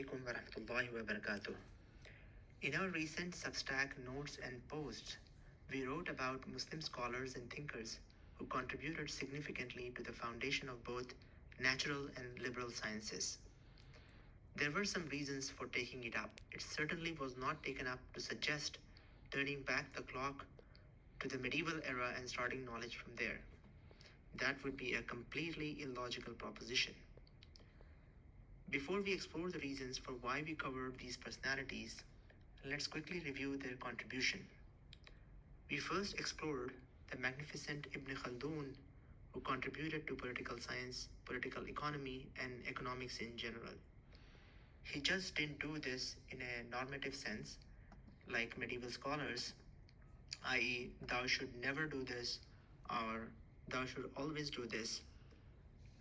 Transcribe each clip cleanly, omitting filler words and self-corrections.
Assalamualaikum warahmatullahi wabarakatuh. In our recent Substack notes and posts, we wrote about Muslim scholars and thinkers who contributed significantly to the foundation of both natural and liberal sciences. There were some reasons for taking it up. It certainly was not taken up to suggest turning back the clock to the medieval era and starting knowledge from there. That would be a completely illogical proposition. Before we explore the reasons for why we covered these personalities, let's quickly review their contribution. We first explored the magnificent Ibn-Khaldun, who contributed to political science, political economy, and economics in general. He just didn't do this in a normative sense, like medieval scholars, i.e., thou should never do this, or thou should always do this.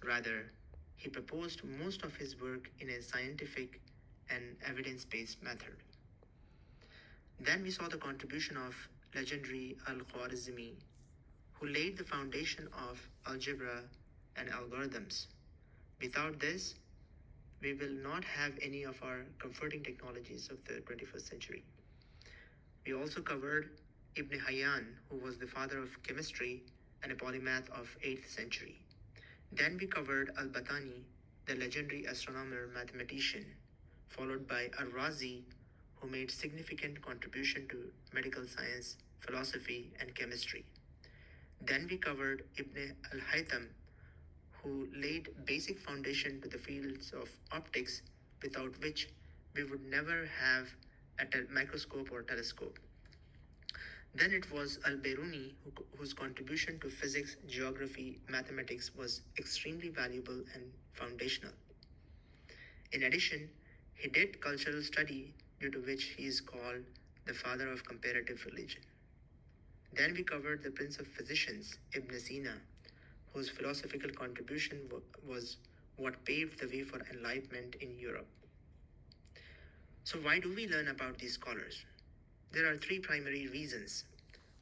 Rather, he proposed most of his work in a scientific and evidence-based method. Then we saw the contribution of legendary Al-Khwarizimi, who laid the foundation of algebra and algorithms. Without this, we will not have any of our comforting technologies of the 21st century. We also covered Ibn-Khaldun, who was the father of chemistry and a polymath of 8th century. Then we covered Al-Batani, the legendary astronomer mathematician, followed by Al-Razi, who made significant contribution to medical science, philosophy, and chemistry. Then we covered Ibn al-Haytham, who laid basic foundation to the fields of optics, without which we would never have a microscope or telescope. Then it was Al-Biruni, whose contribution to physics, geography, mathematics was extremely valuable and foundational. In addition, he did cultural study, due to which he is called the father of comparative religion. Then we covered the prince of physicians, Ibn Sina, whose philosophical contribution was what paved the way for enlightenment in Europe. So why do we learn about these scholars? There are three primary reasons.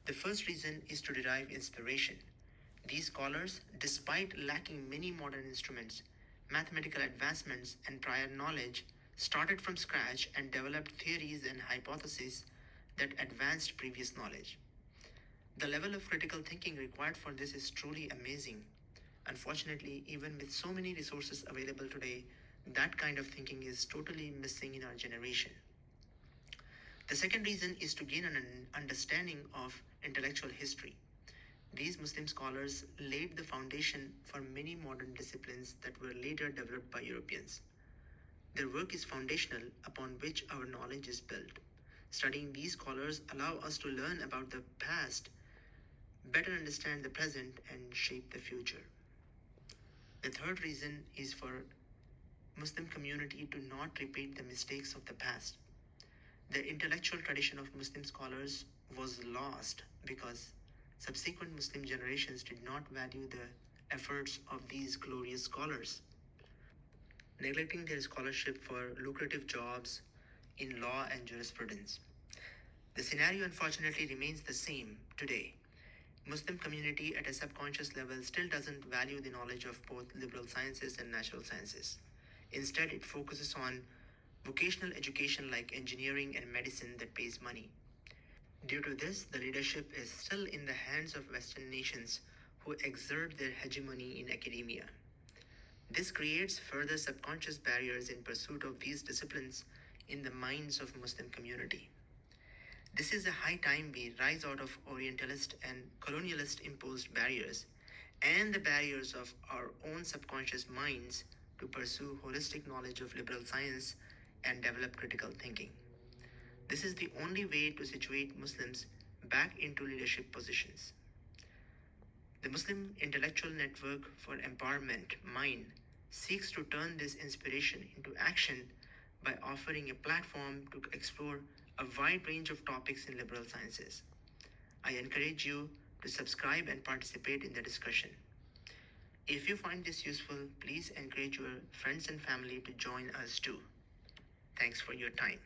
The first reason is to derive inspiration. These scholars, despite lacking many modern instruments, mathematical advancements, and prior knowledge, started from scratch and developed theories and hypotheses that advanced previous knowledge. The level of critical thinking required for this is truly amazing. Unfortunately, even with so many resources available today, that kind of thinking is totally missing in our generation. The second reason is to gain an understanding of intellectual history. These Muslim scholars laid the foundation for many modern disciplines that were later developed by Europeans. Their work is foundational upon which our knowledge is built. Studying these scholars allow us to learn about the past, better understand the present, and shape the future. The third reason is for Muslim community to not repeat the mistakes of the past. The intellectual tradition of Muslim scholars was lost because subsequent Muslim generations did not value the efforts of these glorious scholars, neglecting their scholarship for lucrative jobs in law and jurisprudence. The scenario unfortunately remains the same today. Muslim community at a subconscious level still doesn't value the knowledge of both liberal sciences and natural sciences. Instead, it focuses on vocational education like engineering and medicine that pays money. Due to this, the leadership is still in the hands of Western nations who exert their hegemony in academia. This creates further subconscious barriers in pursuit of these disciplines in the minds of Muslim community. This is a high time we rise out of Orientalist and colonialist imposed barriers and the barriers of our own subconscious minds to pursue holistic knowledge of liberal science and develop critical thinking. This is the only way to situate Muslims back into leadership positions. The Muslim Intellectual Network for Empowerment, MIND, seeks to turn this inspiration into action by offering a platform to explore a wide range of topics in liberal sciences. I encourage you to subscribe and participate in the discussion. If you find this useful, please encourage your friends and family to join us too. Thanks for your time.